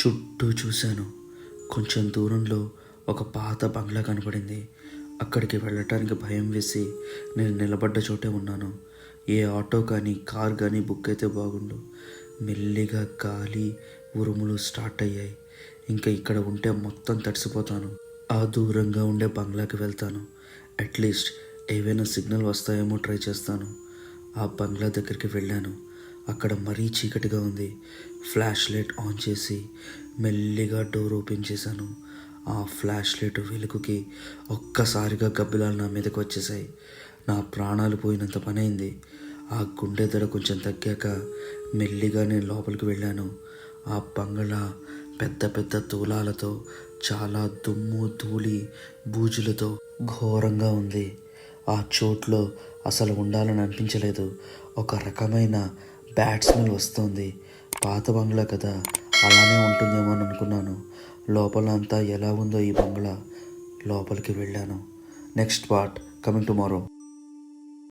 చుట్టూ చూశాను. కొంచెం దూరంలో ఒక పాత బంగ్లా కనపడింది. అక్కడికి వెళ్ళటానికి భయం వేసి నేను నిలబడ్డ చోటే ఉన్నాను. ఏ ఆటో కానీ కార్ కానీ బుక్ అయితే బాగుండు. మెల్లిగా గాలి ఉరుములు స్టార్ట్ అయ్యాయి. ఇంకా ఇక్కడ ఉంటే మొత్తం తడిసిపోతాను. ఆ దూరంగా ఉండే బంగ్లాకి వెళ్తాను. అట్లీస్ట్ ఏవైనా సిగ్నల్ వస్తాయేమో ట్రై చేస్తాను. ఆ బంగ్లా దగ్గరికి వెళ్ళాను. అక్కడ మరీ చీకటిగా ఉంది. ఫ్లాష్ లైట్ ఆన్ చేసి మెల్లిగా డోర్ ఓపెన్ చేశాను. ఆ ఫ్లాష్ లైట్ వెలుగుకి ఒక్కసారిగా గబ్బిలాలు నా మీదకి వచ్చేసాయి. నా ప్రాణాలు పోయినంత పని అయింది. ఆ గుండె దడ కొంచెం తగ్గాక మెల్లిగా నేను లోపలికి వెళ్ళాను. ఆ బంగ్లా పెద్ద పెద్ద తూలాలతో, చాలా దుమ్ము ధూళి బూజులతో ఘోరంగా ఉంది. ఆ చోట్లో అసలు ఉండాలని అనిపించలేదు. ఒక రకమైన బ్యాడ్ స్మెల్ వస్తుంది. పాత బంగ్లా కదా, అలానే ఉంటుందేమో అని అనుకున్నాను. లోపల అంతా ఎలా ఉందో ఈ బంగ్లా. లోపలికి వెళ్ళాను. Next part coming tomorrow.